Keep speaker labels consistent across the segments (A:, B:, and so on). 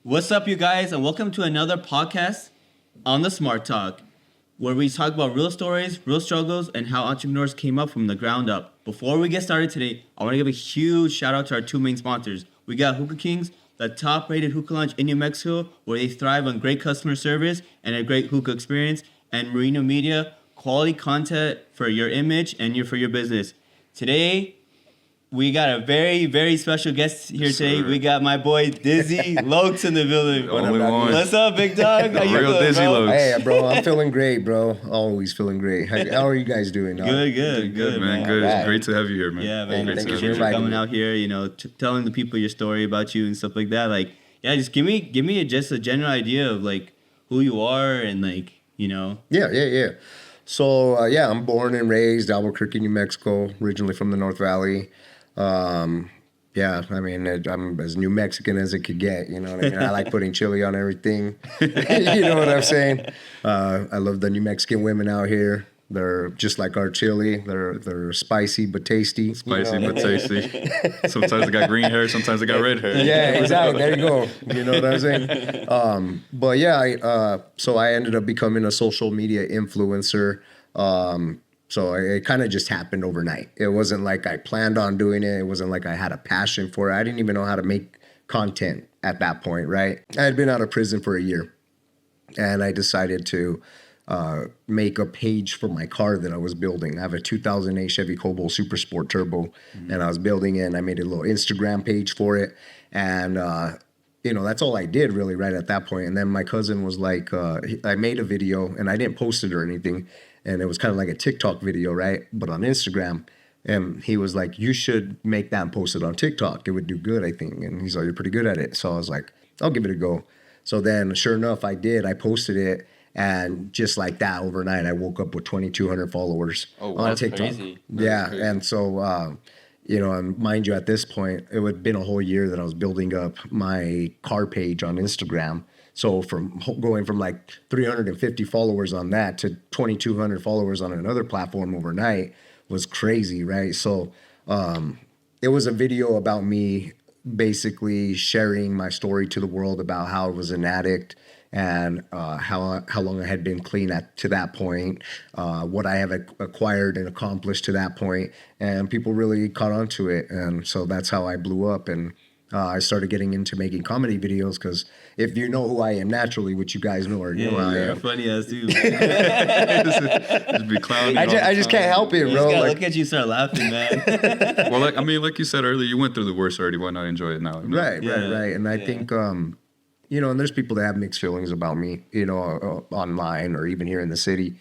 A: What's up, you guys, and welcome to another podcast on the Smart Talk, where we talk about real stories, real struggles, and how entrepreneurs came up from the ground up. Before we get started today, I want to give a huge shout out to our two main sponsors. We got Hookah Kings, the top-rated hookah lounge in New Mexico, where they thrive on great customer service and a great hookah experience, and Marino Media, quality content for your image and for your business. Today, we got a very, very special guest here today. We got my boy Dizzie Locz in the building. What's up, big dog? How you
B: Real
A: feeling,
B: Dizzie
A: bro?
B: Locz.
C: Hey, bro, I'm feeling great, bro. Always feeling great. How are you guys doing? Dog?
A: Good,
B: man. Good. It's great to have you here, man.
A: Yeah, man.
C: Thank you
A: Appreciate
C: for
A: you coming
C: inviting me.
A: out here. Telling the people your story about you and stuff like that. Like, yeah, just give me just a general idea of like who you are and like.
C: Yeah. So, I'm born and raised Albuquerque, New Mexico, originally from the North Valley. I'm as New Mexican as it could get, you know what I mean? I like putting chili on everything. You know what I'm saying? I love the New Mexican women out here. They're just like our chili. They're spicy but tasty.
B: Spicy but tasty. Sometimes they got green hair, sometimes they got red hair.
C: Yeah, exactly. There you go. You know what I'm saying? So I ended up becoming a social media influencer. So it kind of just happened overnight. It wasn't like I planned on doing it. It wasn't like I had a passion for it. I didn't even know how to make content at that point, right? I had been out of prison for a year, and I decided to make a page for my car that I was building. I have a 2008 Chevy Cobalt Super Sport Turbo, and I was building it, and I made a little Instagram page for it, and that's all I did really right at that point. And then my cousin was like, I made a video, and I didn't post it or anything, and it was kind of like a TikTok video, right? But on Instagram. And he was like, you should make that and post it on TikTok. It would do good, I think. And he's like, you're pretty good at it. So I was like, I'll give it a go. So then, sure enough, I did. I posted it. And just like that, overnight, I woke up with 2,200 followers on TikTok.
A: Crazy.
C: Yeah. And so, and mind you, at this point, it had been a whole year that I was building up my car page on Instagram. So from going from like 350 followers on that to 2,200 followers on another platform overnight was crazy, right? So it was a video about me basically sharing my story to the world about how I was an addict and how long I had been clean to that point, what I have acquired and accomplished to that point, and people really caught on to it, and so that's how I blew up. And I started getting into making comedy videos because if you know who I am naturally, which you guys know, or you know who I am.
A: Funny ass dude.
B: Just be clowning.
C: I just can't help it,
A: You
C: bro.
A: just gotta
C: Like,
A: look at you, start laughing, man.
B: Well, like you said earlier, you went through the worst already. Why not enjoy it now?
C: right. And I
A: Yeah.
C: think, and there's people that have mixed feelings about me, online or even here in the city.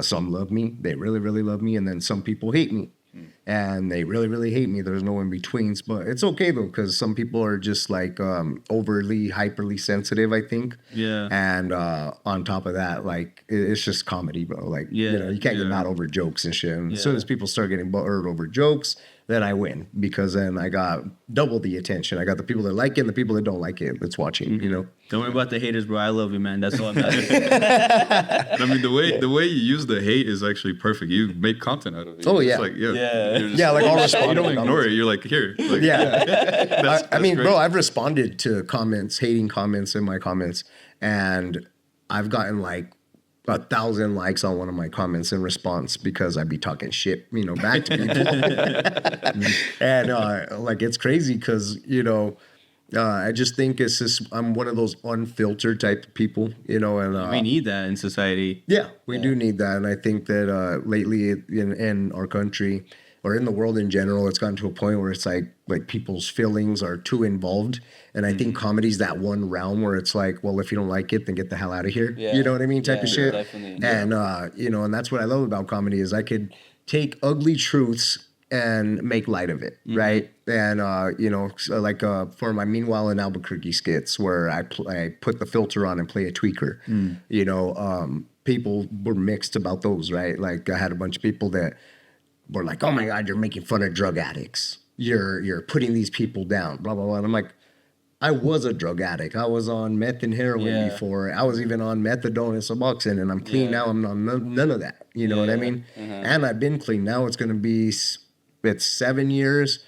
C: Some love me. They really, really love me. And then some people hate me. And they really, really hate me. There's no in-betweens. But it's okay, though, because some people are just, like, overly, hyperly sensitive, I think.
A: Yeah.
C: And on top of that, like, it's just comedy, bro. Like, you can't get mad over jokes and shit. And as soon as people start getting butthurt over jokes, then I win. Because then I got double the attention. I got the people that like it and the people that don't like it that's watching,
A: Don't worry about the haters, bro. I love you, man. That's all that matters.
B: I mean, the way you use the hate is actually perfect. You make content out of it.
C: Oh,
B: You're
C: yeah.
B: just like,
A: Yeah.
B: you're just-
C: Yeah, like I'll respond.
B: You don't ignore it. You're like, here. Like,
C: Yeah. I mean,
B: great.
C: bro, I've responded to hating comments in my comments, and I've gotten like 1,000 likes on one of my comments in response because I'd be talking shit, back to people. And like, it's crazy because, I just think it's just, I'm one of those unfiltered type of people, and
A: We need that in society.
C: yeah, we do need that. And I think that lately in our country or in the world in general, it's gotten to a point where it's like people's feelings are too involved. And I think comedy's that one realm where it's like, well, if you don't like it, then get the hell out of here.
A: Yeah.
C: You know what I mean? Type of shit.
A: Definitely.
C: And, and that's what I love about comedy is I could take ugly truths and make light of it, right? And, so like for my Meanwhile in Albuquerque skits where I put the filter on and play a tweaker, people were mixed about those, right? Like I had a bunch of people that were like, oh my God, you're making fun of drug addicts. You're putting these people down, blah, blah, blah. And I'm like, I was a drug addict. I was on meth and heroin before. I was even on methadone and Suboxone, and I'm clean now. I'm on none of that. You know what I mean? And I've been clean. Now it's going to be, it's 7 years.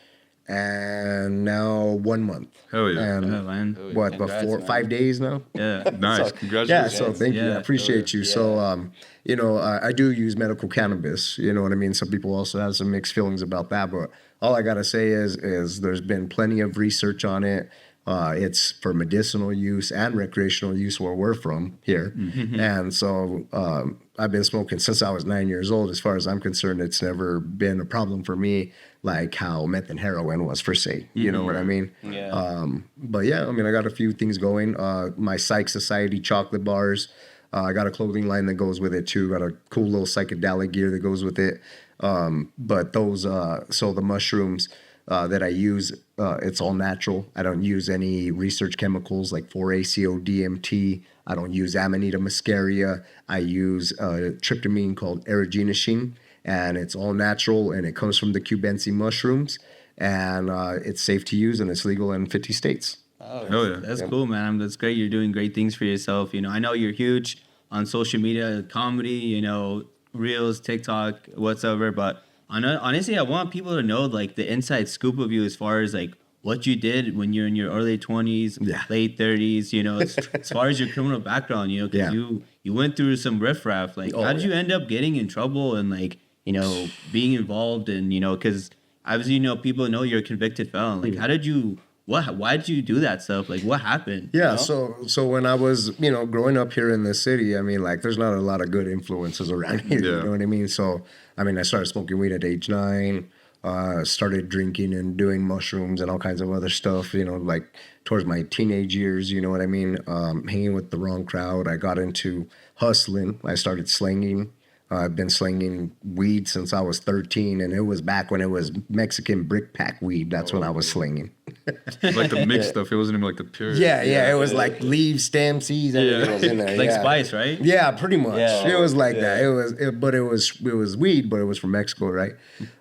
C: and now 1 month.
B: Hell yeah.
C: And
A: Yeah, man.
C: what,
A: Congrats,
C: before
A: man.
C: 5 days now?
A: Yeah.
B: Nice.
C: So,
B: Congratulations.
C: Yeah, so thank you.
A: Yeah,
C: I appreciate you.
A: yeah.
C: So, you know, I do use medical cannabis. You know what I mean? Some people also have some mixed feelings about that, but all I gotta say is there's been plenty of research on it. It's for medicinal use and recreational use where we're from here. And so I've been smoking since I was 9 years old. As far as I'm concerned, it's never been a problem for me like how meth and heroin was for say. You know what I mean?
A: Yeah.
C: But yeah, I mean, I got a few things going. My Psych Society chocolate bars. I got a clothing line that goes with it too. Got a cool little psychedelic gear that goes with it. But those, so the mushrooms that I use, it's all natural. I don't use any research chemicals like 4-ACO DMT. I don't use Amanita muscaria. I use a tryptamine called araginacine, and it's all natural, and it comes from the cubensi mushrooms, and it's safe to use, and it's legal in 50 states.
A: Oh,
B: Hell yeah.
A: that's cool, man. That's great. You're doing great things for yourself. You know, I know you're huge on social media, comedy, you know, Reels, TikTok, whatsoever. But honestly, I want people to know like the inside scoop of you as far as like what you did when you're in your early 20s, late 30s. You know, as far as your criminal background, you know, because you went through some riffraff. Like, how did you end up getting in trouble and like, you know, being involved in, you know, because obviously, you know, people know you're a convicted felon. Like, how did you? Why did you do that stuff? Like, what happened?
C: Yeah,
A: you know?
C: so when I was, you know, growing up here in the city, I mean, like, there's not a lot of good influences around here.
B: Yeah.
C: You know what I mean? So, I mean, I started smoking weed at age 9, started drinking and doing mushrooms and all kinds of other stuff, you know, like towards my teenage years, you know what I mean? Hanging with the wrong crowd. I got into hustling. I started slanging. I've been slinging weed since I was 13, and it was back when it was Mexican brick pack weed. That's when I was slinging.
B: It was like the mixed stuff. It wasn't even like the pure.
C: Yeah. It was like leaves, stem seeds, everything was in there.
A: Like
C: yeah.
A: spice, right?
C: Yeah, pretty much.
A: Yeah.
C: It was like that. It was weed, but it was from Mexico, right?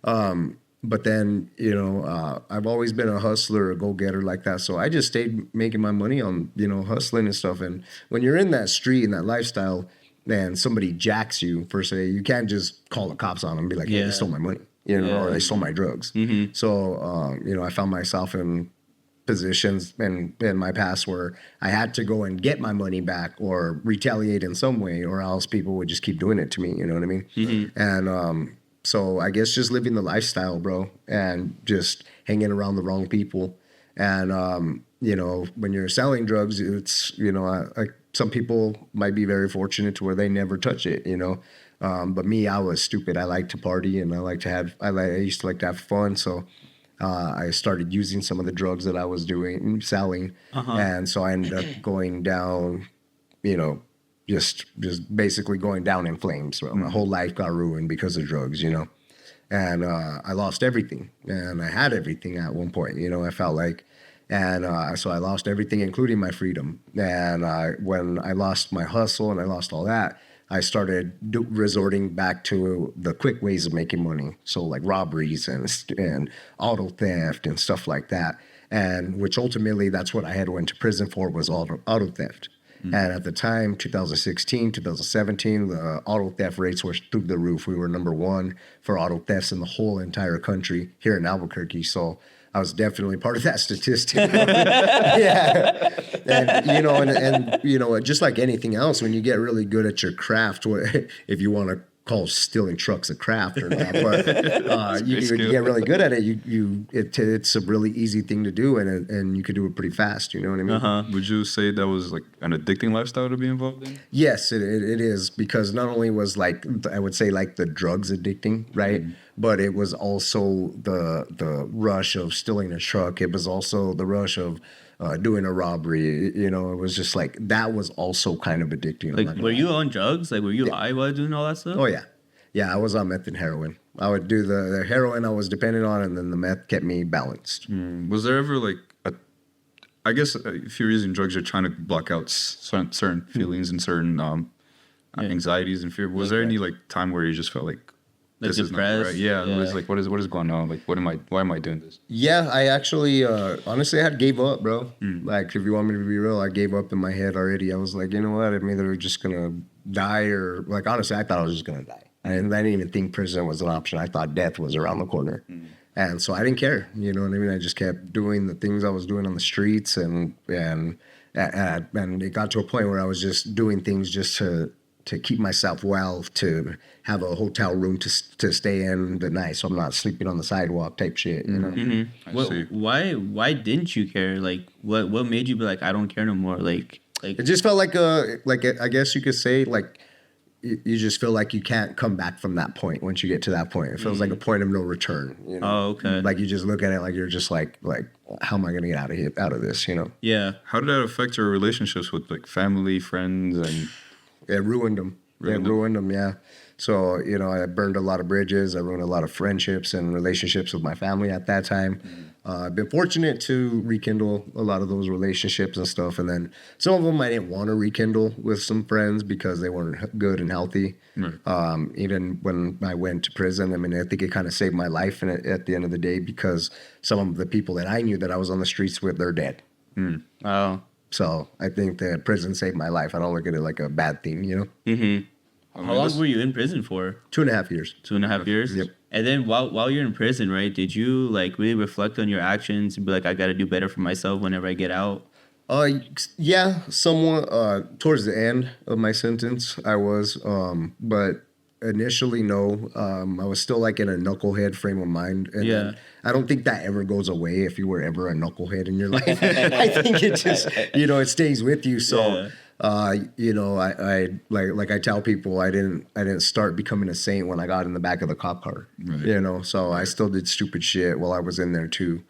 C: But then, you know, I've always been a hustler, a go-getter like that. So I just stayed making my money on, you know, hustling and stuff. And when you're in that street and that lifestyle, and somebody jacks you per se, you can't just call the cops on them and be like, hey, they stole my money, you know, or they stole my drugs. So, you know, I found myself in positions in my past where I had to go and get my money back or retaliate in some way, or else people would just keep doing it to me, you know what I mean? And so I guess just living the lifestyle, bro, and just hanging around the wrong people. And, you know, when you're selling drugs, it's, you know, some people might be very fortunate to where they never touch it, you know. But me, I was stupid. I like to party, and I used to like to have fun. So I started using some of the drugs that I was selling. And so I ended up going down, you know, just basically going down in flames. So my whole life got ruined because of drugs, you know. And I lost everything. And I had everything at one point, you know, I felt like. And so I lost everything, including my freedom. And when I lost my hustle and I lost all that, I started resorting back to the quick ways of making money. So like robberies and auto theft and stuff like that. And which ultimately, that's what I had went to prison for, was auto theft. And at the time, 2016, 2017, the auto theft rates were through the roof. We were number 1 for auto thefts in the whole entire country here in Albuquerque. So I was definitely part of that statistic. Yeah. And, you know, just like anything else, when you get really good at your craft, if you want to call stealing trucks a craft or not, but you get really good at it. It's a really easy thing to do, and you can do it pretty fast. You know what I mean?
B: Would you say that was like an addicting lifestyle to be involved in?
C: Yes, it is, because not only was like, I would say like the drugs addicting, right? But it was also the rush of stealing a truck. It was also the rush of doing a robbery. You know, it was just like, that was also kind of addicting.
A: Like, were you on drugs? Like, were you high while doing all that stuff?
C: Oh, yeah. Yeah, I was on meth and heroin. I would do the heroin I was dependent on, and then the meth kept me balanced.
B: Was there ever like I guess if you're using drugs, you're trying to block out certain feelings and certain anxieties and fear. Was there any like time where you just felt like this is not right? Yeah, it was like, what is going on? Like, why am I doing this?
C: Yeah, I actually, honestly, I gave up, bro. Like, if you want me to be real, I gave up in my head already. I was like, you know what? I'm either just gonna die, or like, honestly, I thought I was just gonna die. I didn't even think prison was an option. I thought death was around the corner. And so I didn't care, you know what I mean? I just kept doing the things I was doing on the streets, and it got to a point where I was just doing things just to keep myself well, to have a hotel room to stay in the night, so I'm not sleeping on the sidewalk type shit, you know?
B: I see.
A: Why didn't you care? Like, what made you be like, I don't care no more? Like
C: It just felt like I guess you could say, like, you just feel like you can't come back from that point. Once you get to that point, it feels like a point of no return, you know?
A: Oh, okay.
C: Like, you just look at it like you're just like how am I gonna get out of this, you know?
A: Yeah.
B: How did that affect your relationships with like family, friends, and
C: It ruined them. It ruined them, yeah. So, you know, I burned a lot of bridges. I ruined a lot of friendships and relationships with my family at that time. I've been fortunate to rekindle a lot of those relationships and stuff. And then some of them I didn't want to rekindle with some friends because they weren't good and healthy. Even when I went to prison, I mean, I think it kind of saved my life at the end of the day, because some of the people that I knew that I was on the streets with, they're dead.
A: Oh.
C: So I think that prison saved my life. I don't look at it like a bad thing, you know?
A: How long were you in prison for?
C: 2.5 years.
A: 2.5 years?
C: Yep.
A: And then while you're in prison, right, did you like really reflect on your actions and be like, I got to do better for myself whenever I get out?
C: Yeah, somewhat. Towards the end of my sentence, I was, but initially, no. I was still like in a knucklehead frame of mind. And then I don't think that ever goes away if you were ever a knucklehead in your life. I think it just, it stays with you. So, I like I tell people, I didn't start becoming a saint when I got in the back of the cop car.
B: Right.
C: So I still did stupid shit while I was in there too.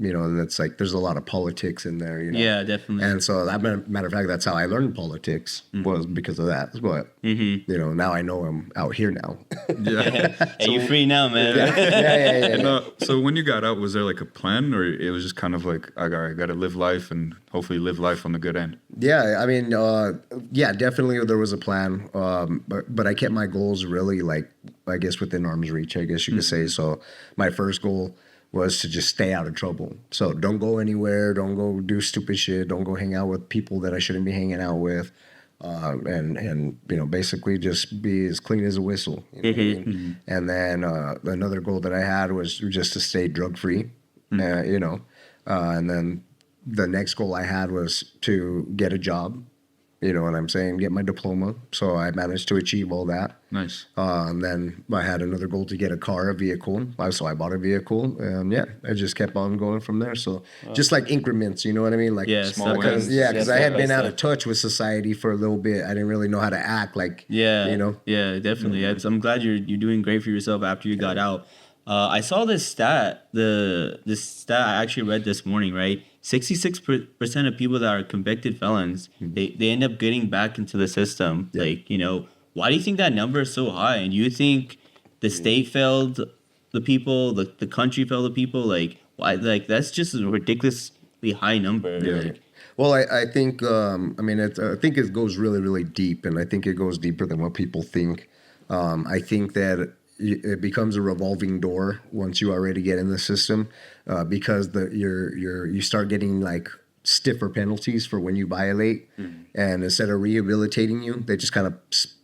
C: And it's like there's a lot of politics in there,
A: Yeah, definitely.
C: And so, matter of fact, that's how I learned politics, was because of that. But now I know I'm out here now.
B: Yeah.
A: Hey, you're free now, man.
C: Yeah.
B: And, so when you got out, was there like a plan, or it was just kind of like, I got to live life and hopefully live life on the good end?
C: Yeah, I mean, definitely there was a plan. But I kept my goals really, like, I guess, within arm's reach, I guess you could say. So my first goal was to just stay out of trouble. So don't go anywhere. Don't go do stupid shit. Don't go hang out with people that I shouldn't be hanging out with. And basically just be as clean as a whistle. You know what I mean? And then another goal that I had was just to stay drug free. And then the next goal I had was to get a job. You know what I'm saying? Get my diploma. So I managed to achieve all that.
B: Nice.
C: And then I had another goal to get a vehicle. So I bought a vehicle. And I just kept on going from there. So just like increments, you know what I mean? Like
A: small
C: because
A: wins.
C: I had been out of touch with society for a little bit. I didn't really know how to act like,
A: Yeah, definitely. I'm glad you're doing great for yourself after you got out. I saw this stat. This stat I actually read this morning, right? 66% of people that are convicted felons, they end up getting back into the system. Like, why do you think that number is so high? And do you think the state failed the people, the country failed the people? Like, why? Like, that's just a ridiculously high number.
C: Yeah.
A: Like,
C: Well, I think, I think it goes really, really deep, and I think it goes deeper than what people think. I think that it becomes a revolving door once you already get in the system, because you start getting like stiffer penalties for when you violate, and instead of rehabilitating you, they just kind of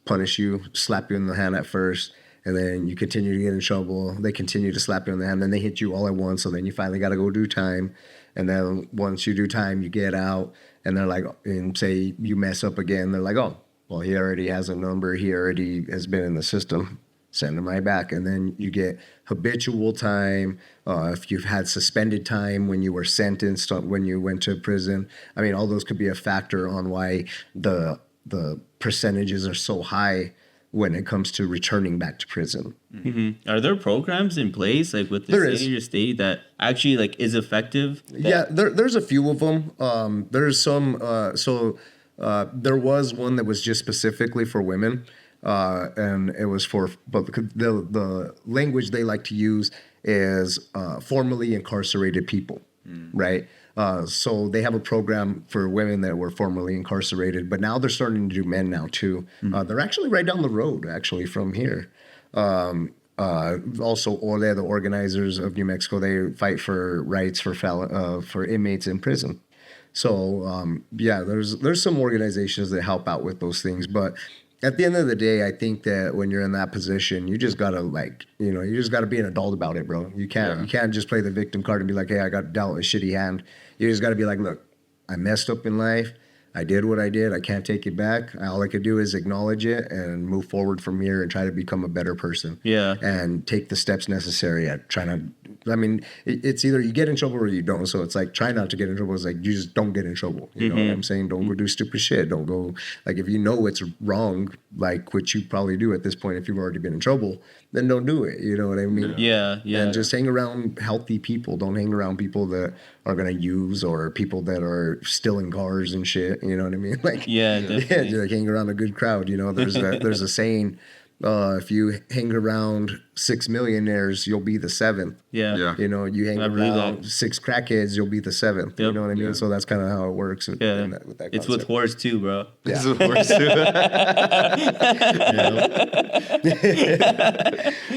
C: punish you, slap you in the hand at first, and then you continue to get in trouble. They continue to slap you in the hand, then they hit you all at once, so then you finally got to go do time, and then once you do time, you get out, and they're like, and say you mess up again, they're like, oh, well, he already has a number, he already has been in the system. Send them right back. And then you get habitual time. If you've had suspended time when you were sentenced, when you went to prison. I mean, all those could be a factor on why the percentages are so high when it comes to returning back to prison.
A: Are there programs in place, like with the state of your state, that actually like is effective?
C: There's a few of them. There's some. There was one that was just specifically for women. And it was but the language they like to use is formerly incarcerated people, right? So they have a program for women that were formerly incarcerated, but now they're starting to do men now too. They're actually right down the road, actually, from here. Also, OLE, the organizers of New Mexico, they fight for rights for inmates in prison. So there's some organizations that help out with those things, but at the end of the day, I think that when you're in that position, you just gotta you just gotta be an adult about it, bro. You can't just play the victim card and be like, hey, I got dealt a shitty hand. You just gotta be like, look, I messed up in life. I did what I did. I can't take it back. All I could do is acknowledge it and move forward from here and try to become a better person.
A: Yeah.
C: And take the steps necessary at trying to, I mean, it's either you get in trouble or you don't. So it's like, try not to get in trouble. It's like, you just don't get in trouble. You know what I'm saying? Don't go do stupid shit. Don't go, like, if you know it's wrong, like, which you probably do at this point if you've already been in trouble, then don't do it. You know what I mean?
A: Yeah.
C: And just hang around healthy people. Don't hang around people that are going to use or people that are stealing cars and shit. You know what I mean? Like,
A: Yeah, definitely.
C: just like hang around a good crowd. You know, there's a saying, if you hang around 6 millionaires, you'll be the seventh.
A: Yeah.
C: You know, you hang
A: I believe
C: around
A: that.
C: 6 crackheads, you'll be the seventh. You
A: Yep.
C: know what I mean? So that's kind of how it works. With
A: Yeah.
C: that
A: It's with
C: concept.
A: whores too, bro.
B: This is the worst.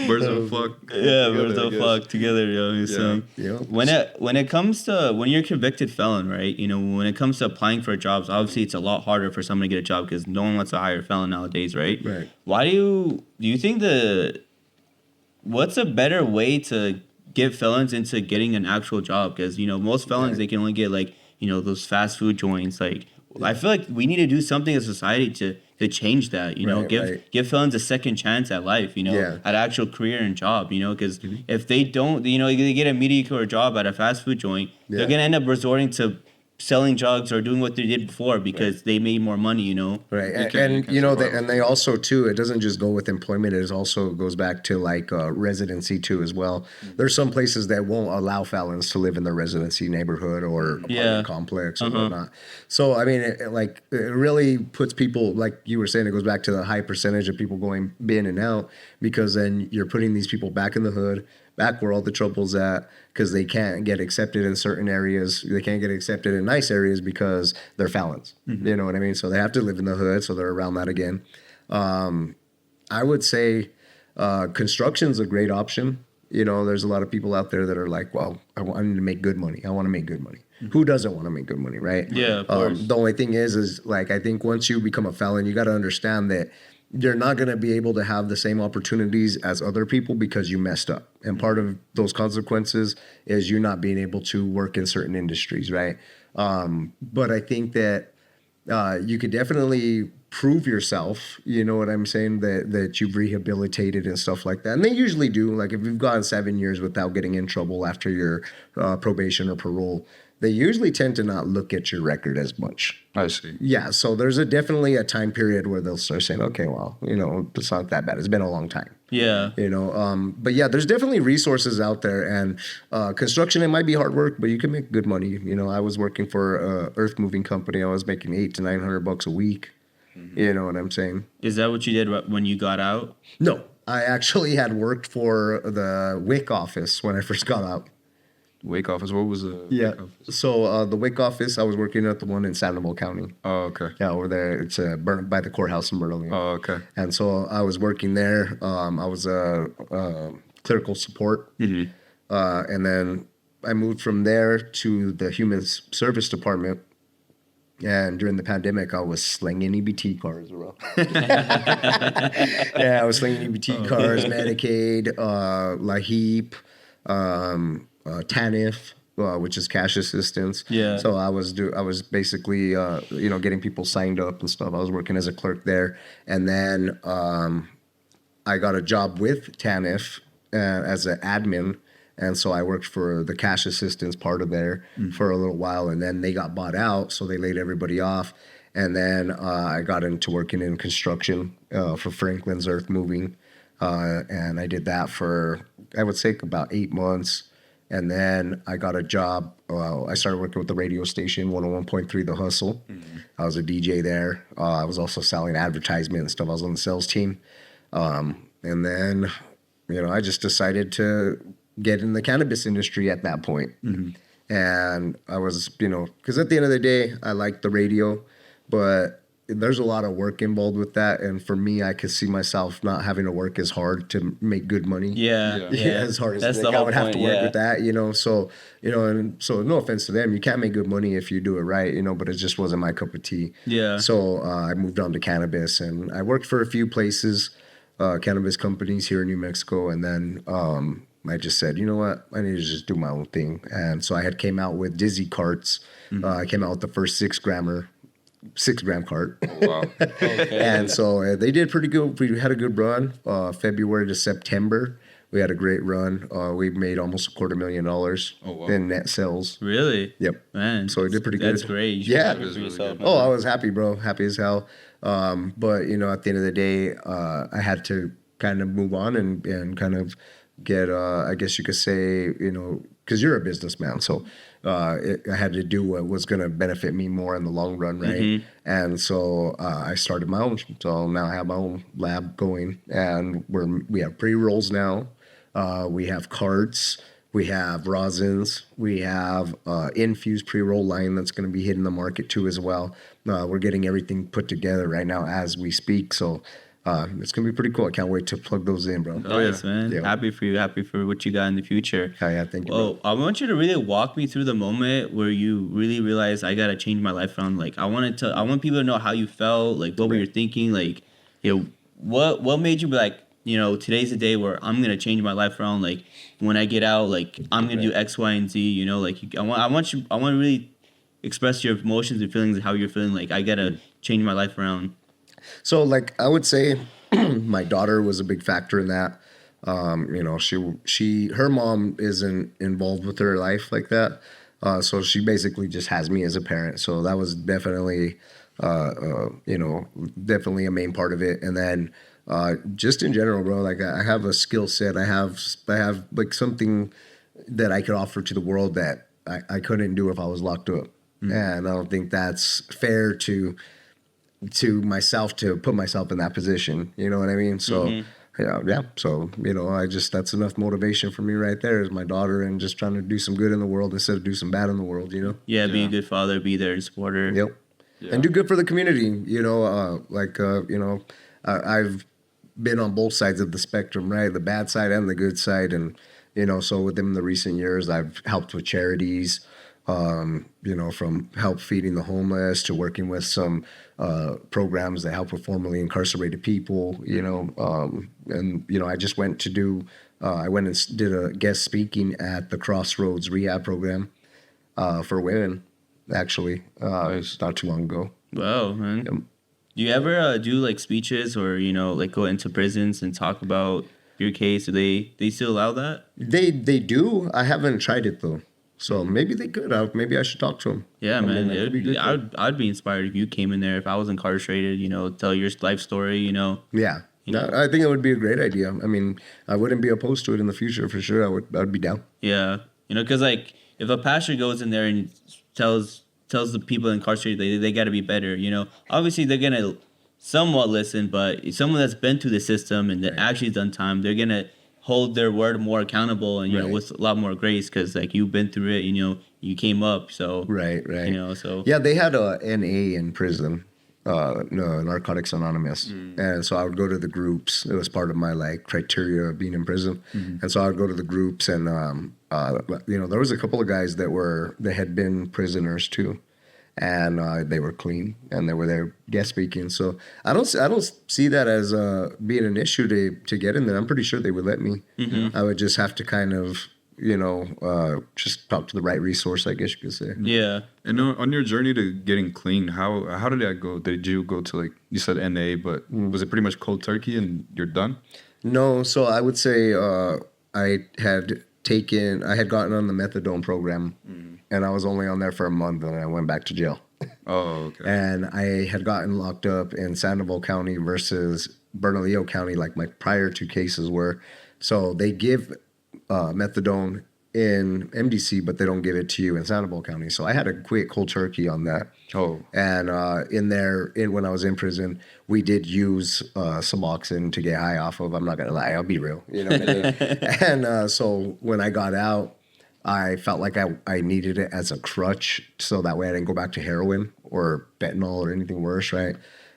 B: Birds of a flock.
A: Yeah,
B: together,
A: birds
B: I
A: of
B: guess.
A: flock together, yo. You're saying.
C: Yeah.
A: When it comes to when you're a convicted felon, right? You know, when it comes to applying for jobs, obviously it's a lot harder for someone to get a job because no one wants to hire a felon nowadays, right?
C: Right.
A: Why do you think what's a better way to get felons into getting an actual job? Because, you know, most felons, they can only get, like, you know, those fast food joints. Like, I feel like we need to do something as a society to change that, you know, give felons a second chance at life, you know, at actual career and job, you know, because if they don't, you know, they get a mediocre job at a fast food joint, they're going to end up resorting to selling drugs or doing what they did before because they made more money, you know.
C: Right.
B: You
C: And
B: can
C: you know,
B: survive.
C: they also too, it doesn't just go with employment. It also goes back to like residency too as well. There's some places that won't allow felons to live in their residency neighborhood or apartment complex or whatnot. So, I mean, it really puts people, like you were saying, it goes back to the high percentage of people going in and out, because then you're putting these people back in the hood, back where all the trouble's at, because they can't get accepted in certain areas. They can't get accepted in nice areas because they're felons. You know what I mean? So they have to live in the hood, so they're around that again. I would say construction's a great option. You know, there's a lot of people out there that are like, well, I need to make good money. I want to make good money. Who doesn't want to make good money, right?
A: Yeah, of course.
C: The only thing is like, I think once you become a felon, you got to understand that you're not going to be able to have the same opportunities as other people because you messed up. And part of those consequences is you not being able to work in certain industries, right? But I think that you could definitely prove yourself, you know what I'm saying, that you've rehabilitated and stuff like that. And they usually do. Like if you've gone 7 years without getting in trouble after your probation or parole, they usually tend to not look at your record as much.
B: I see.
C: Yeah, so there's definitely a time period where they'll start saying, okay, well, you know, it's not that bad. It's been a long time.
A: Yeah.
C: You know, but yeah, there's definitely resources out there, and construction, it might be hard work, but you can make good money. You know, I was working for a earth moving company. I was making $800 to $900 a week. You know what I'm saying?
A: Is that what you did when you got out?
C: No, I actually had worked for the WIC office when I first got out.
B: Wake office. What was the
C: Yeah.
B: wake office?
C: So the WIC office, I was working at the one in Sandoval County.
B: Oh, okay.
C: Yeah, over there. It's by the courthouse in Bernalillo.
B: Oh, okay.
C: And so I was working there. I was clerical support. And then I moved from there to the human service department. And during the pandemic, I was slinging EBT cards around. Yeah, I was slinging EBT cards, Medicaid, LAHEAP, TANF, which is cash assistance.
A: Yeah.
C: So I was basically, getting people signed up and stuff. I was working as a clerk there. And then I got a job with TANF as an admin. And so I worked for the cash assistance part of there for a little while. And then they got bought out, so they laid everybody off. And then I got into working in construction for Franklin's Earth Moving. And I did that for, I would say, about 8 months. And then I got a job. I started working with the radio station, 101.3 The Hustle. I was a DJ there. I was also selling advertisement and stuff. I was on the sales team. And then, I just decided to get in the cannabis industry at that point. And I was, because at the end of the day, I liked the radio, but there's a lot of work involved with that, and for me, I could see myself not having to work as hard to make good money.
A: Yeah.
C: As hard as
A: That's
C: Nick,
A: the
C: I
A: whole
C: would have
A: point,
C: to work
A: yeah.
C: with that, So and so no offense to them, you can't make good money if you do it right, but it just wasn't my cup of tea.
A: Yeah.
C: So I moved on to cannabis, and I worked for a few places, cannabis companies here in New Mexico, and then I just said, you know what, I need to just do my own thing, and so I had came out with Dizzie carts. I came out with the first 6-gram cart.
B: Oh, wow.
A: Okay.
C: And so they did pretty good. We had a good run. February to September, we had a great run. We made almost $250,000
B: Oh, wow.
C: in net sales.
A: Really?
C: Yep.
A: Man.
C: So we did pretty good.
A: That's great. You should
C: Yeah.
A: be happy
B: That is
A: for
B: really
A: yourself,
B: good.
A: man.
C: Oh, I was happy, bro. Happy as hell. But at the end of the day, I had to kind of move on and kind of get, I guess you could say, because you're a businessman, so I had to do what was going to benefit me more in the long run, right? And so I started my own. So now I have my own lab going, and we have pre-rolls now. We have carts. We have rosins. We have infused pre-roll line that's going to be hitting the market too as well. We're getting everything put together right now as we speak. So it's going to be pretty cool. I can't wait to plug those in, bro.
A: Nice, man.
C: Yeah.
A: Happy for you. Happy for what you got in the future.
C: Oh, yeah, thank you,
A: Well,
C: bro.
A: I want you to really walk me through the moment where you really realized I gotta change my life around. Like, I want people to know how you felt. Like, what were you thinking? Like, what made you be like, today's the day where I'm gonna change my life around. Like, when I get out, like, I'm gonna do X, Y, and Z. I want to really express your emotions and feelings and how you're feeling. Like, I gotta change my life around.
C: So, like, I would say my daughter was a big factor in that. Her mom isn't involved with her life like that. So she basically just has me as a parent. So that was definitely, definitely a main part of it. And then just in general, bro, like I have a skill set. I have like something that I could offer to the world that I couldn't do if I was locked up. And I don't think that's fair to myself to put myself in that position. You know what I mean? So yeah. So that's enough motivation for me right there is my daughter and just trying to do some good in the world instead of do some bad in the world.
A: Yeah, be a good father, be there and support her.
C: Yep.
B: Yeah.
C: And do good for the community. I've been on both sides of the spectrum, right? The bad side and the good side, and so within the recent years, I've helped with charities. From help feeding the homeless to working with some programs that help with formerly incarcerated people, I just went to do, I went and did a guest speaking at the Crossroads Rehab Program for women, actually,
B: Nice.
C: not too long ago.
A: Wow, man.
C: Yep.
A: Do you ever do like speeches or like go into prisons and talk about your case? Do they still allow that?
C: They do. I haven't tried it though. So maybe they could. Maybe I should talk to them.
A: Yeah, man.
C: that could be good.
A: I'd be inspired if you came in there. If I was incarcerated, tell your life story.
C: Yeah. No, I think it would be a great idea. I mean, I wouldn't be opposed to it in the future for sure. I'd be down.
A: Yeah, because like if a pastor goes in there and tells the people incarcerated they got to be better. Obviously they're gonna somewhat listen, but someone that's been through the system and that actually done time, they're gonna hold their word more accountable and
C: Right.
A: with a lot more grace because like you've been through it, you came up, so
C: Right.
A: so
C: Yeah, they had a NA in prison, Narcotics Anonymous, and so I would go to the groups. It was part of my criteria of being in prison, and so I would go to the groups, and there was a couple of guys that had been prisoners too, and they were clean and they were there guest speaking. So I don't see that as being an issue to get in there. I'm pretty sure they would let me. I would just have to kind of just talk to the right resource, I guess you could say.
A: yeah.
B: And on your journey to getting clean, how did that go? Did you go to you said NA, but was it pretty much cold turkey and you're done?
C: No, so I would say I had gotten on the methadone program, and I was only on there for a month, and I went back to jail.
B: Oh, okay.
C: And I had gotten locked up in Sandoval County versus Bernalillo County, like my prior two cases were. So they give methadone in MDC, but they don't give it to you in Sandoval County. So I had to quit cold turkey on that.
B: Oh,
C: And when I was in prison, we did use Suboxone to get high off of. I'm not gonna lie, I'll be real. You know what I mean? And so when I got out, I felt like I needed it as a crutch, so that way I didn't go back to heroin or fentanyl or anything worse, right?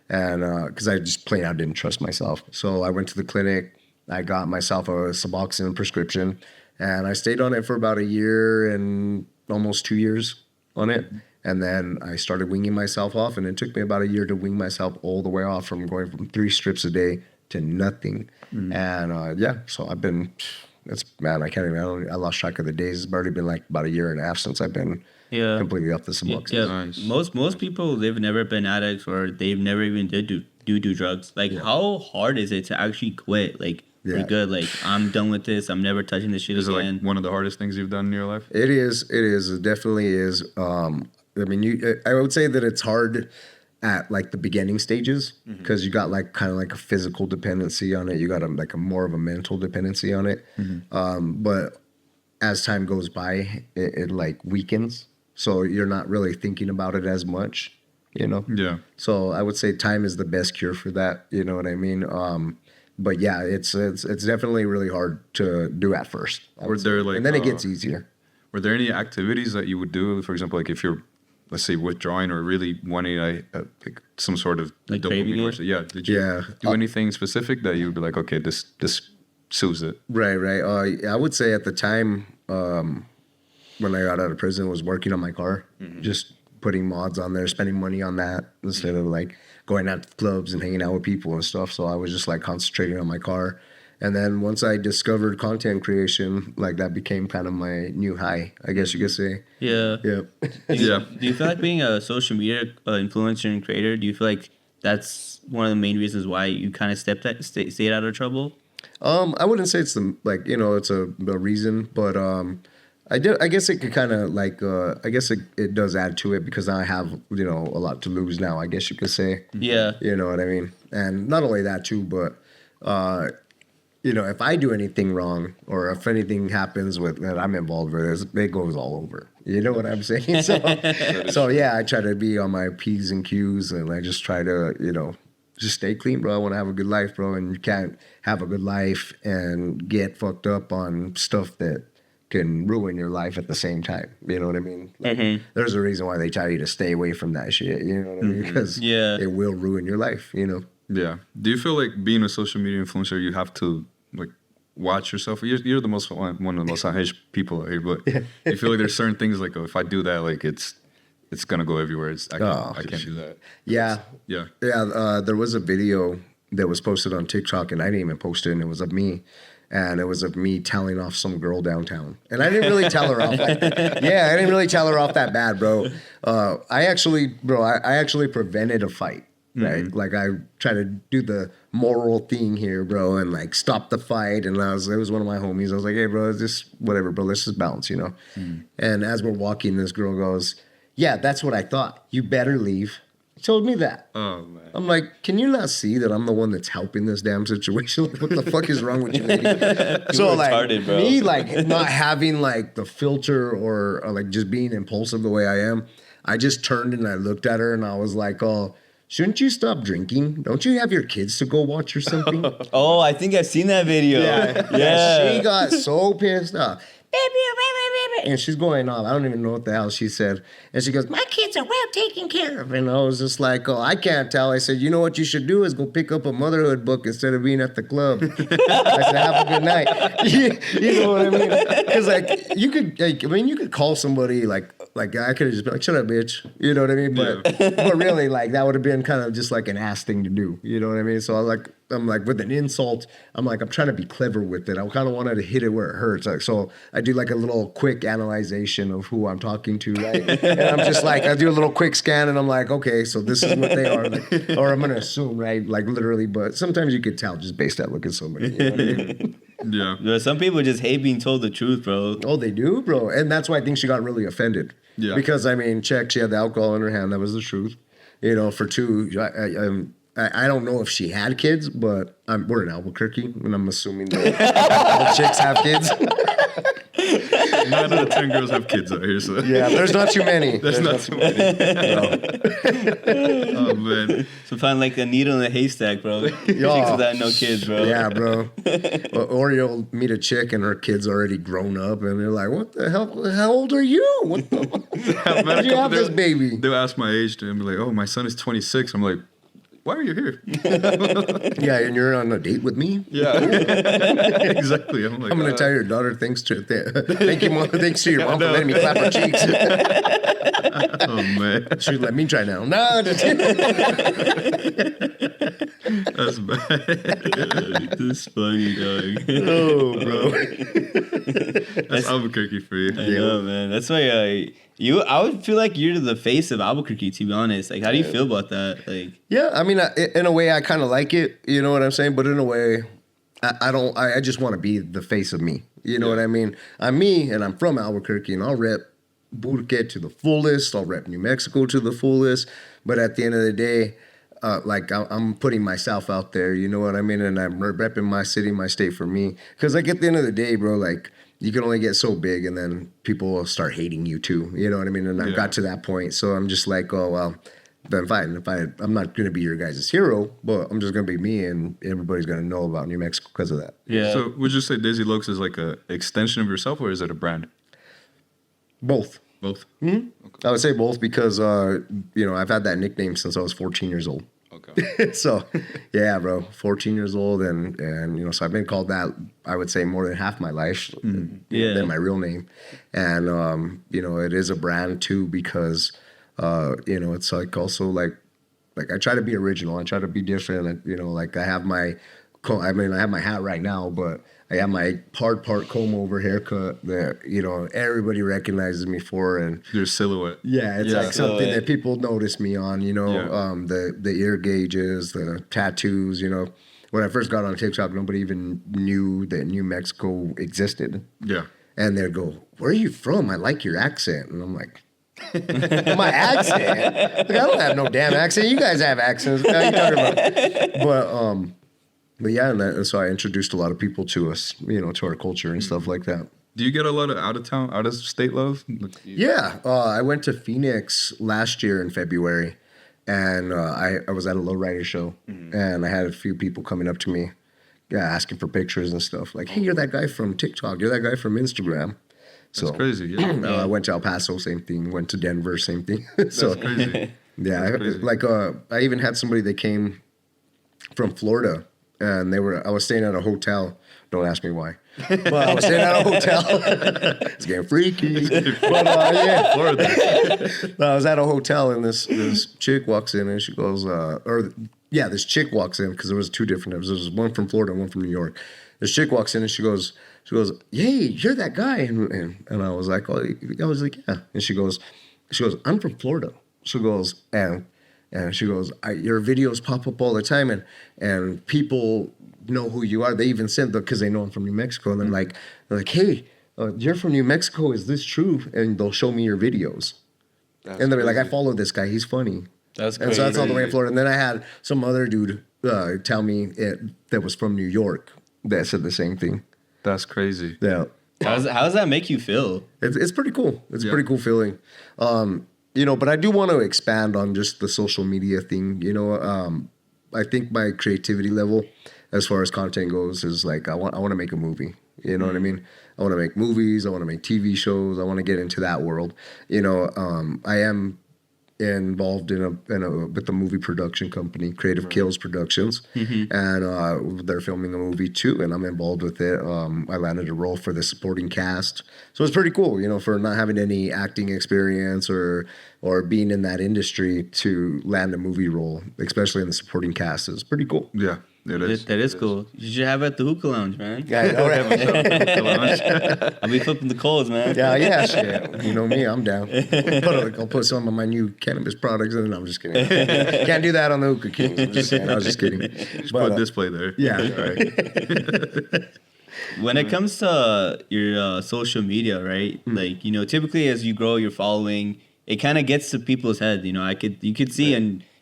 C: And because I just plain out didn't trust myself. So I went to the clinic. I got myself a Suboxone prescription, and I stayed on it for about a year and almost 2 years on it. And then I started weaning myself off, and it took me about a year to wean myself all the way off from going from 3 strips a day to nothing. And so I've been, I can't even, I lost track of the days. It's already been like about a year and a half since I've been completely off the Suboxone.
A: Yeah,
B: Nice.
A: most people, they've never been addicts, or they've never even do drugs. Like, how hard is it to actually quit? Like, for good, like, I'm done with this. I'm never touching this shit
B: Is it
A: again.
B: like one of the hardest things you've done in your life?
C: It is. It definitely is. I mean, I would say that it's hard at like the beginning stages because you got like kind of like a physical dependency on it. You got a more of a mental dependency on it. But as time goes by, it like weakens. So you're not really thinking about it as much, you know?
B: Yeah.
C: So I would say time is the best cure for that. You know what I mean? But yeah, it's definitely really hard to do at first.
B: Were there like,
C: and then it gets easier.
B: Were there any activities that you would do, for example, like if you're, let's say, withdrawing or really wanting like some sort of
A: Like craving
B: dopamine
A: it?
B: or yeah? Did you do anything specific that you would be like, okay, this soothes it?
C: Right. I would say at the time when I got out of prison, was working on my car, just putting mods on there, spending money on that instead of like going out to clubs and hanging out with people and stuff. So I was just like concentrating on my car. And then once I discovered content creation, like that became kind of my new high, I guess you could say.
A: Yeah.
C: Yep.
B: Yeah.
A: Do you feel like being a social media influencer and creator, do you feel like that's one of the main reasons why you kind of stayed out of trouble?
C: I wouldn't say it's it's a reason, but I guess it could kind of like I guess it does add to it because I have a lot to lose now, I guess you could say.
A: Yeah.
C: You know what I mean? And not only that too, but if I do anything wrong or if anything happens with that I'm involved with, it goes all over. You know what I'm saying? So yeah, I try to be on my P's and Q's, and I just try to just stay clean, bro. I want to have a good life, bro, and you can't have a good life and get fucked up on stuff that can ruin your life at the same time. You know what I mean? Like, there's a reason why they tell you to stay away from that shit. You know what I mean? Because it will ruin your life.
B: Yeah. Do you feel like being a social media influencer, you have to like watch yourself? You're the most one of the most unhinged people out here, but you feel like there's certain things like, oh, if I do that, like it's gonna go everywhere. I can't do that.
C: Yeah.
B: Yeah.
C: There was a video that was posted on TikTok, and I didn't even post it, and it was of me. And it was of me telling off some girl downtown. And I didn't really tell her off. I didn't really tell her off that bad, bro. I actually prevented a fight, right? Like I tried to do the moral thing here, bro, and like stop the fight. And it was one of my homies. I was like, hey, bro, it's just whatever, bro. Let's just bounce, And as we're walking, this girl goes, yeah, that's what I thought. You better leave. She told me that.
B: Oh, man.
C: I'm like, can you not see that I'm the one that's helping this damn situation? Like, what the fuck is wrong with you, lady? So like
A: retarded, bro.
C: me, like not having like the filter or like just being impulsive the way I am, I just turned and I looked at her and I was like, oh, shouldn't you stop drinking? Don't you have your kids to go watch or something?
A: Oh, I think I've seen that video.
C: Yeah. She got so pissed off. And she's going off. I don't even know what the hell she said. And she goes, my kids are well taken care of. And I was just like, oh, I can't tell. I said, you know what you should do is go pick up a motherhood book instead of being at the club. I said, have a good night. You know what I mean? Because you could call somebody like I could have just been like, shut up, bitch. You know what I mean? But really, like that would have been kind of just like an ass thing to do. You know what I mean? So I'm like with an insult, I'm trying to be clever with it. I kind of wanted to hit it where it hurts. Like, so I do like a little quick analyzation of who I'm talking to, right? And I'm just like, I do a little quick scan and I'm like, okay, so this is what they are. Or I'm going to assume, right? Like literally, but sometimes you could tell just based on look at somebody. You know what I mean?
B: Yeah.
A: Yeah, some people just hate being told the truth, bro.
C: Oh, they do, bro. And that's why I think she got really offended.
B: Yeah.
C: Because, she had the alcohol in her hand. That was the truth. For two, I don't know if she had kids, but we're in Albuquerque, and I'm assuming that all chicks have kids.
B: 9 out of 10 girls have kids out here, so
C: Yeah, there's not too many.
B: there's not too many. Oh man,
A: So find like a needle in a haystack, bro. Chicks that no kids, bro.
C: Yeah, bro. Or you'll meet a chick and her kid's already grown up, and they're like, "What the hell? How old are you? What the? Why did you have this baby?"
B: They'll ask my age and be like, "Oh, my son is 26." I'm like, "Why are you here?"
C: Yeah, and you're on a date with me.
B: Yeah, exactly. I'm like,
C: I'm gonna tell your daughter thanks to your mom for letting me clap her cheeks.
B: oh man,
C: She let me try now. No, just
B: that's bad.
A: This is funny, dog.
C: oh, bro.
B: That's Albuquerque for you.
A: I know, man. That's why I would feel like you're the face of Albuquerque, to be honest. Like, how do you feel about that? Like,
C: Yeah, I mean, in a way, I kind of like it. You know what I'm saying? But in a way, I don't. I just want to be the face of me. You know what I mean? I'm me, and I'm from Albuquerque, and I'll rep Burque to the fullest. I'll rep New Mexico to the fullest. But at the end of the day, like I'm putting myself out there. You know what I mean? And I'm repping my city, my state for me. Because like at the end of the day, bro, like you can only get so big, and then people will start hating you too. You know what I mean? And I got to that point, so I'm just like, oh well. Then fine. I'm not gonna be your guys' hero, but I'm just gonna be me, and everybody's gonna know about New Mexico because of that.
A: yeah.
B: So would you say Dizzie Locz is like a extension of yourself, or is it a brand?
C: Both.
B: Both.
C: I would say both because I've had that nickname since I was 14 years old.
B: Okay.
C: So, yeah, bro, 14 years old, and so I've been called that. I would say more than half my life than my real name, and it is a brand too because. It's like also like I try to be original. I try to be different. Like I have my hat right now, but I have my hard part comb over haircut that everybody recognizes me for, and
B: Your silhouette.
C: yeah, it's like something that people notice me on. The ear gauges, the tattoos. When I first got on TikTok, nobody even knew that New Mexico existed.
B: Yeah.
C: And they'd go, "Where are you from? I like your accent." And I'm like, my accent? Like, I don't have no damn accent. You guys have accents. What are you talking about? But yeah, and so I introduced a lot of people to us, to our culture and stuff like that.
B: Do you get a lot of out of state love?
C: Yeah, I went to Phoenix last year in February, and I was at a lowrider show, and I had a few people coming up to me, asking for pictures and stuff. Like, "Hey, you're that guy from TikTok. You're that guy from Instagram." So
B: That's crazy. Yeah.
C: I went to El Paso, same thing. Went to Denver, same thing. So
B: That's crazy.
C: yeah, I even had somebody that came from Florida, and I was staying at a hotel. Don't ask me why, but I was staying at a hotel. It's getting freaky. But yeah,
B: Florida.
C: but I was at a hotel, and this chick walks in, and she goes, this chick walks in because there was two different types. There was one from Florida and one from New York. This chick walks in, and she goes, "Yay, you're that guy." And I was like, "Yeah." And she goes, "I'm from Florida." She goes, and she goes, "Your videos pop up all the time, and people know who you are. They even send because they know I'm from New Mexico, and they're like, "Hey, you're from New Mexico. Is this true?" And they'll show me your videos, and they'll be like, "I follow this guy. He's funny."
A: That's
C: And so that's all the way in Florida. And then I had some other dude tell me that was from New York that said the same thing.
B: That's crazy.
C: Yeah.
A: How does that make you feel?
C: It's pretty cool. It's a pretty cool feeling. But I do want to expand on just the social media thing. I think my creativity level as far as content goes is like I want to make a movie. You know what I mean? I want to make movies. I want to make TV shows. I want to get into that world. I am involved with the movie production company, Creative Kills Productions, and they're filming a movie too, and I'm involved with it. I landed a role for the supporting cast, so it's pretty cool, for not having any acting experience or being in that industry to land a movie role, especially in the supporting cast, is pretty cool.
B: Yeah. It is.
A: That is cool. You should have it at the hookah lounge, man.
C: Yeah, all right.
A: I'll be flipping the coals, man.
C: Yeah, shit. You know me, I'm down. I'll put some of my new cannabis products in. I'm just kidding. Can't do that on the Hookah Kings. I'm just saying. I was just kidding.
B: Just put a display there.
C: Yeah, all right.
A: When it comes to your social media, right? Like, typically as you grow your following, it kind of gets to people's head. You could see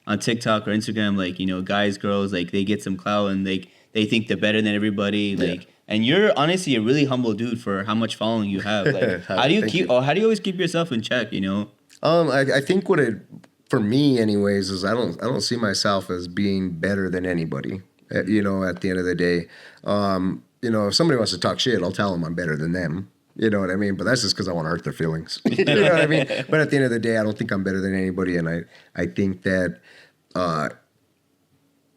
A: on TikTok or Instagram, like, guys, girls, like they get some clout and they think they're better than everybody. Like, And you're honestly a really humble dude for how much following you have. Like, how do you
C: Thank
A: keep?
C: you.
A: Oh, how do you always keep yourself in check? You know?
C: I think what it for me anyways is I don't see myself as being better than anybody. You know, at the end of the day, you know, if somebody wants to talk shit, I'll tell them I'm better than them. You know what I mean? But that's just because I want to hurt their feelings. You know what I mean? But at the end of the day, I don't think I'm better than anybody, and I think that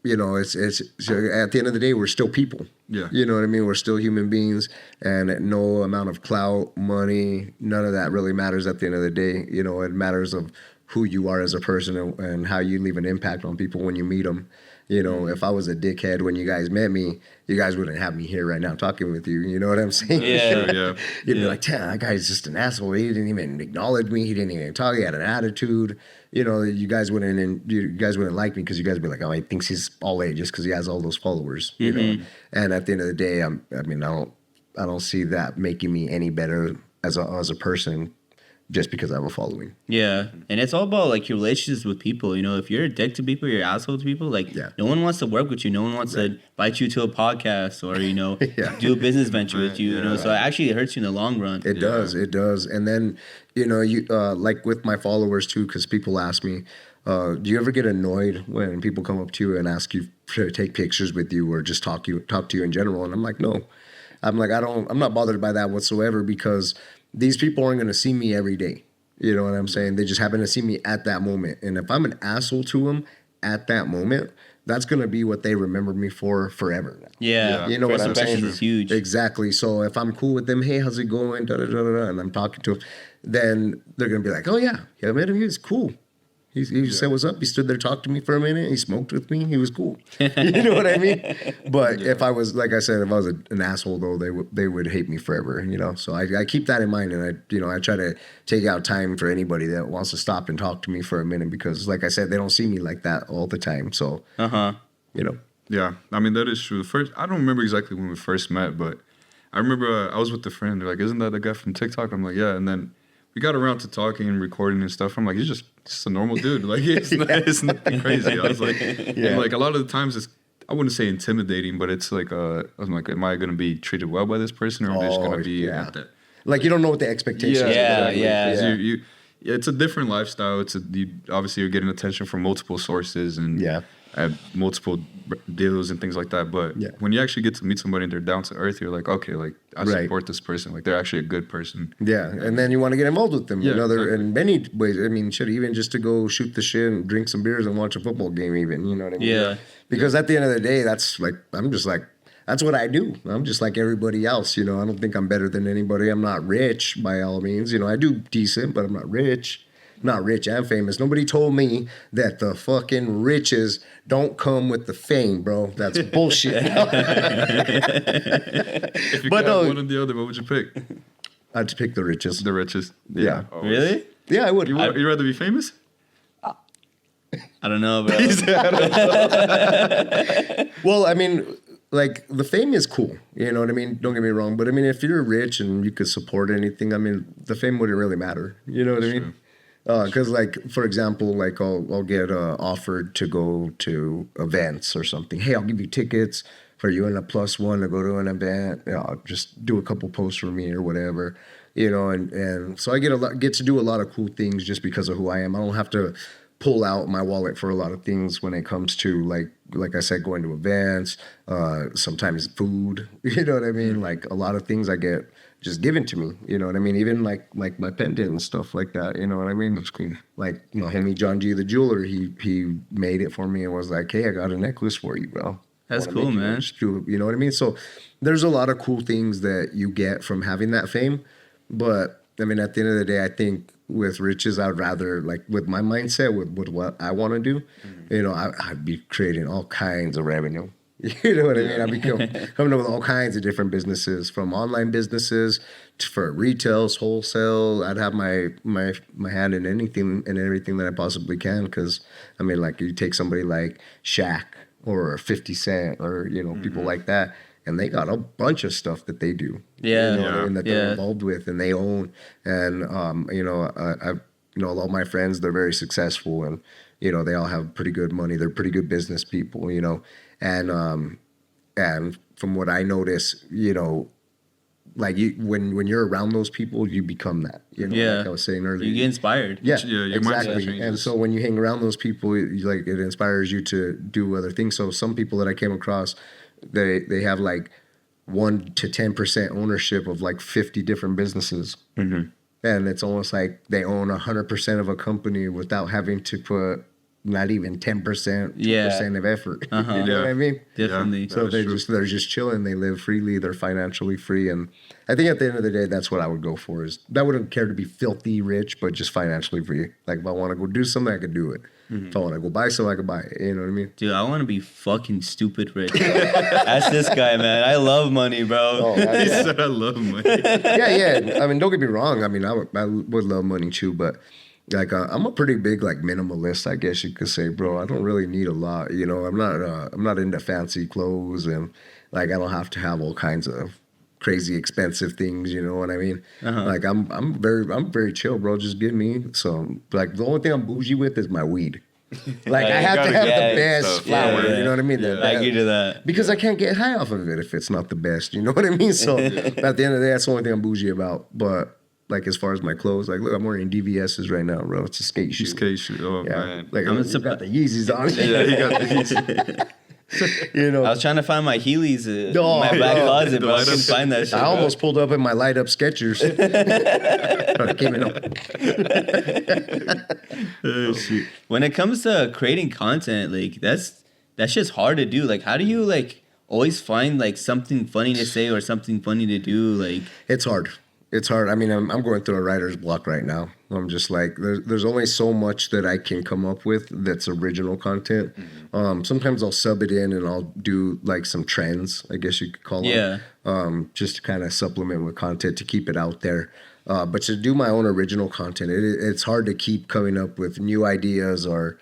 C: you know, it's so at the end of the day, we're still people.
B: Yeah.
C: You know what I mean? We're still human beings, and no amount of clout, money, none of that really matters at the end of the day. You know, it matters of who you are as a person and how you leave an impact on people when you meet them. You know, if I was a dickhead when you guys met me, you guys wouldn't have me here right now talking with you. You know what I'm saying?
A: Yeah.
B: Yeah.
C: You'd be like, damn, that guy's just an asshole. He didn't even acknowledge me. He didn't even talk. He had an attitude. You know, you guys wouldn't like me because you guys would be like, oh, he thinks he's all A just because he has all those followers. You know, and at the end of the day, I don't see that making me any better as a person just because I have a following.
A: Yeah, and it's all about like your relationships with people. You know, if you're a dick to people, you're an asshole to people. Like, no one wants to work with you. No one wants to invite you to a podcast or do a business venture with you. You know, so actually it hurts you in the long run.
C: It does. And then you know, you like with my followers too, because people ask me, do you ever get annoyed when people come up to you and ask you to take pictures with you or just talk to you in general? And I'm like, no. I'm not bothered by that whatsoever because these people aren't going to see me every day. You know what I'm saying? They just happen to see me at that moment. And if I'm an asshole to them at that moment, that's going to be what they remember me for forever.
A: Yeah.
C: You know what I'm saying?
A: Is huge.
C: Exactly. So if I'm cool with them, hey, how's it going? Da, da, da, da, and I'm talking to them, then they're going to be like, oh, yeah, I met him. He was cool. He said, what's up? He stood there, talked to me for a minute. He smoked with me. He was cool. You know what I mean? But if I was, like I said, if I was an asshole, though, they would hate me forever, you know? So I keep that in mind. And I try to take out time for anybody that wants to stop and talk to me for a minute because, like I said, they don't see me like that all the time. So, you know.
B: Yeah. I mean, that is true. First, I don't remember exactly when we first met, but I remember I was with a friend. They're like, isn't that the guy from TikTok? I'm like, yeah. And then we got around to talking and recording and stuff. I'm like, he's just a normal dude. Like, it's nothing crazy. I was like, like a lot of the times it's, I wouldn't say intimidating, but it's like, I'm like, am I going to be treated well by this person or am I just going to be at that?
C: Like, you don't know what the expectations are.
A: Yeah.
B: It's a different lifestyle. Obviously you're getting attention from multiple sources and multiple deals and things like that. But when you actually get to meet somebody and they're down to earth, you're like, okay, like I support this person. Like they're actually a good person.
C: Yeah, and then you want to get involved with them in many ways. I mean, shit, even just to go shoot the shit and drink some beers and watch a football game, even, you know what I mean?
A: Yeah.
C: Because at the end of the day, that's what I do. I'm just like everybody else, you know. I don't think I'm better than anybody. I'm not rich by all means. You know, I do decent, but I'm not rich. Not rich and famous. Nobody told me that the fucking riches don't come with the fame, bro. That's bullshit.
B: If you could have one or the other, what would you pick?
C: I'd pick the riches.
B: The richest.
C: Yeah.
B: Always.
A: Really?
C: Yeah, I would.
B: You'd rather be famous?
A: I don't know, bro.
C: Well, I mean, like, the fame is cool. You know what I mean? Don't get me wrong. But, I mean, if you're rich and you could support anything, I mean, the fame wouldn't really matter. You know what I mean?
B: True.
C: Because, like, for example, like, I'll get offered to go to events or something. Hey, I'll give you tickets for you and a +1 to go to an event. You know, just do a couple posts for me or whatever. You know, and so I get to do a lot of cool things just because of who I am. I don't have to pull out my wallet for a lot of things when it comes to like I said, going to events, sometimes food. You know what I mean? Like a lot of things I get just given to me, you know what I mean? Even like my pendant and stuff like that, you know what I mean? That's cool. Like, you know, Henry John G, the jeweler, he made it for me and was like, hey, I got a necklace for you, bro.
A: That's cool, man.
C: You know what I mean? So there's a lot of cool things that you get from having that fame. But I mean, at the end of the day, I think with riches, I'd rather, like, with my mindset, with what I want to do, you know, I'd be creating all kinds of revenue. You know what I mean? I'd be coming up with all kinds of different businesses, from online businesses for retails, wholesale. I'd have my hand in anything and everything that I possibly can. Because, I mean, like, you take somebody like Shaq or 50 Cent or, you know, people like that, and they got a bunch of stuff that they do.
A: Yeah.
C: You know what I mean? That they're involved with and they own. And, you know, I've, you know, all my friends, they're very successful and, you know, they all have pretty good money. They're pretty good business people, you know. And And from what I notice, like when you're around those people, you become that. Like I was saying earlier.
A: You get inspired.
C: Yeah,
B: your mindset
C: exactly.
B: changes.
C: And so when you hang around those people, it inspires you to do other things. So some people that I came across, they have like 1 to 10% ownership of like 50 different businesses.
B: Mm-hmm.
C: And it's almost like they own 100% of a company without having to put not even 10%, 2% of effort. You know what I mean?
A: Definitely.
B: Yeah.
C: So they're just chilling. They live freely. They're financially free. And I think at the end of the day, that's what I would go for. Is I wouldn't care to be filthy rich, but just financially free. Like if I want to go do something, I could do it. If I want to go buy something, I could buy it. You know what I mean?
A: Dude, I want to be fucking stupid rich. That's this guy, man. I love money, bro.
C: Oh,
B: He said, I love money.
C: yeah. I mean, don't get me wrong. I mean, I would love money too, but like I'm a pretty big like minimalist, I guess you could say, bro. I don't really need a lot. I'm not into fancy clothes, and like I don't have to have all kinds of crazy expensive things. You know what I mean? Like I'm very chill, bro. Just give me some. Like the only thing I'm bougie with is my weed. Like I have to have the best flower. You know what I mean?
A: I agree to that.
C: Because I can't get high off of it if it's not the best. You know what I mean? So at the end of the day, that's the only thing I'm bougie about. But like as far as my clothes, like look, I'm wearing DVS's right now, bro. It's a skate shoe.
B: Skate shoe. Oh,
C: Yeah,
B: man.
C: like
A: I'm
C: got the Yeezys on.
B: Yeah, he got the
A: I was trying to find my Heelys in my back closet, but I couldn't find that shit.
C: I almost pulled up in my light up Skechers.
A: When it comes to creating content, like that's just hard to do. Like, how do you like always find like something funny to say or something funny to do? Like,
C: It's hard. I mean, I'm going through a writer's block right now. I'm just like, there's only so much that I can come up with that's original content. Sometimes I'll sub it in and I'll do like some trends, I guess you could call them. Just to kind of supplement with content to keep it out there. But to do my own original content, it's hard to keep coming up with new ideas or,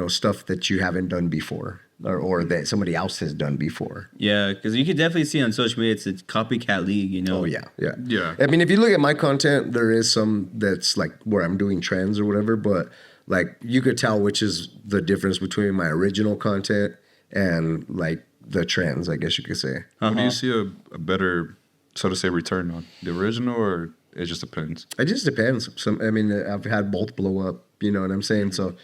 C: stuff that you haven't done before. Or that somebody else has done before.
A: yeah, because you could definitely see on social media it's a copycat league,
C: Oh yeah.
B: Yeah.
C: I mean, if you look at my content, there is some that's like where I'm doing trends or whatever, but like you could tell which is the difference between my original content and like the trends, I guess you could say.
B: What do you see a better, so to say, return on? The original, or it just depends?
C: It just depends. I've had both blow up, you know what I'm saying? So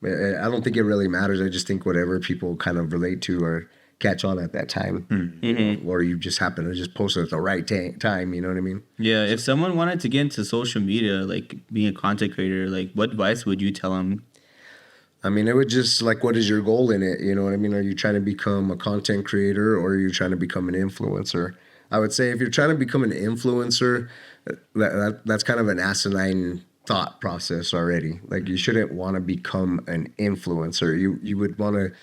C: I don't think it really matters. I just think whatever people kind of relate to or catch on at that time, or you just happen to just post it at the right time, you know what I mean?
A: Yeah, if someone wanted to get into social media, like being a content creator, like what advice would you tell them?
C: I mean, it would just like, what is your goal in it? You know what I mean? Are you trying to become a content creator or are you trying to become an influencer? I would say if you're trying to become an influencer, that's kind of an asinine thought process already. Like you shouldn't want to become an influencer. You would want to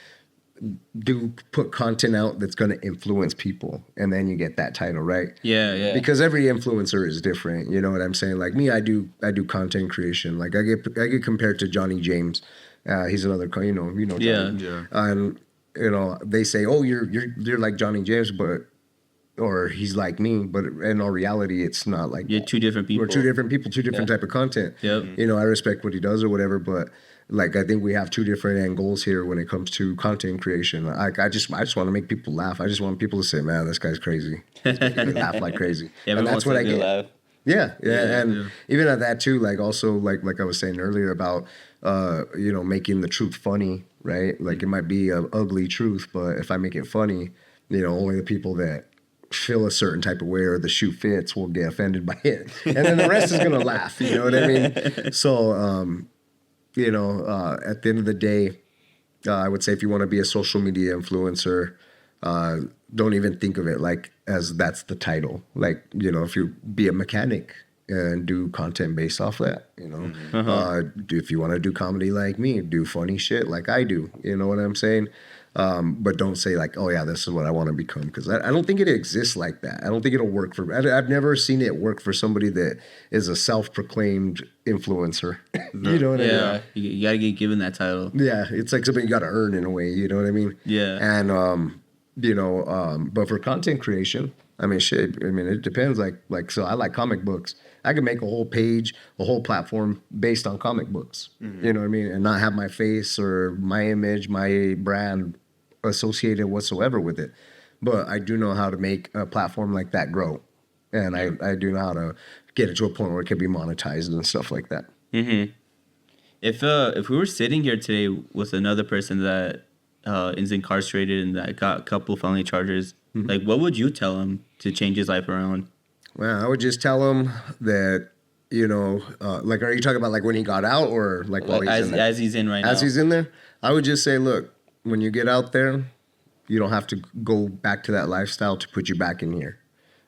C: put content out that's going to influence people, and then you get that title, right?
A: Yeah.
C: Because every influencer is different. You know what I'm saying? Like me, I do content creation. Like I get compared to Johnny James. He's another, you know. Johnny.
B: Yeah.
C: And they say, oh, you're like Johnny James, or he's like me, but in all reality, it's not like
A: You're two different people.
C: We're two different people, two different type of content.
A: Yep.
C: I respect what he does or whatever, but like I think we have two different end goals here when it comes to content creation. I just want to make people laugh. I just want people to say, "Man, this guy's crazy." Laugh like crazy, and that's what I get.
A: Laugh.
C: Yeah, and even at that too, like also like I was saying earlier about making the truth funny, right? Like it might be an ugly truth, but if I make it funny, only the people that feel a certain type of way or the shoe fits will get offended by it, and then the rest is gonna laugh. You know what I mean? So, at the end of the day, I would say if you want to be a social media influencer, don't even think of it like as that's the title. Like, if you be a mechanic and do content based off that, if you want to do comedy like me, do funny shit like I do. You know what I'm saying? But don't say like, oh yeah, this is what I want to become, because I don't think it exists like that. I don't think it'll work for. I've never seen it work for somebody that is a self-proclaimed influencer. You know what I mean?
A: Yeah, you gotta get given that title.
C: Yeah, it's like something you got to earn in a way. You know what I mean?
A: Yeah.
C: And but for content creation, I mean, shit. I mean, it depends. Like so, I like comic books. I could make a whole page, a whole platform based on comic books. You know what I mean? And not have my face or my image, my brand associated whatsoever with it. But I do know how to make a platform like that grow. And I do know how to get it to a point where it can be monetized and stuff like that.
A: Mm-hmm. If we were sitting here today with another person that is incarcerated and that got a couple felony charges, like what would you tell him to change his life around?
C: Well, I would just tell him that, you know, like, are you talking about like when he got out or like while he's in there?
A: As he's in right now.
C: As he's in there, I would just say, look, when you get out there, you don't have to go back to that lifestyle to put you back in here.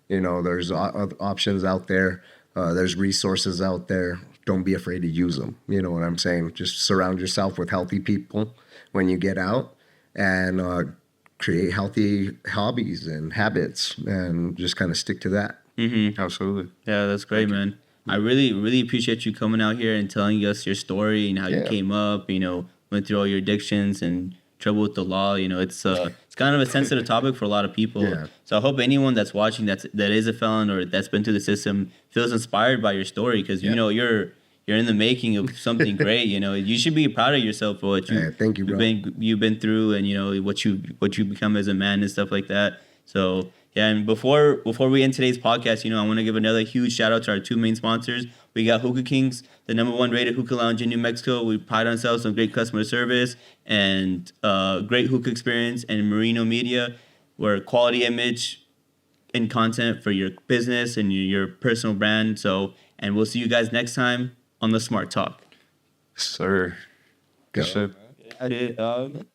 C: You know, there's options out there. There's resources out there. Don't be afraid to use them. You know what I'm saying? Just surround yourself with healthy people when you get out and create healthy hobbies and habits and just kind of stick to that.
A: Mm-hmm.
B: Absolutely.
A: Yeah, that's great, man. I really, really appreciate you coming out here and telling us your story and how you came up, you know, went through all your addictions and trouble with the law. You know, it's kind of a sensitive topic for a lot of people.
C: Yeah.
A: So I hope anyone that's watching that is a felon or that's been through the system feels inspired by your story because, you know, you're in the making of something great. You know, you should be proud of yourself for what
C: Thank you, bro.
A: you've been through and, you know, what you become as a man and stuff like that. So, yeah, and before we end today's podcast, you know, I want to give another huge shout out to our two main sponsors. We got Hookah Kings, the #1 rated hookah lounge in New Mexico. We pride ourselves on great customer service and great hookah experience, and Merino Media, where quality image and content for your business and your personal brand. So, and we'll see you guys next time on the Smart Talk.
B: Sir. Good shit.
A: Got it.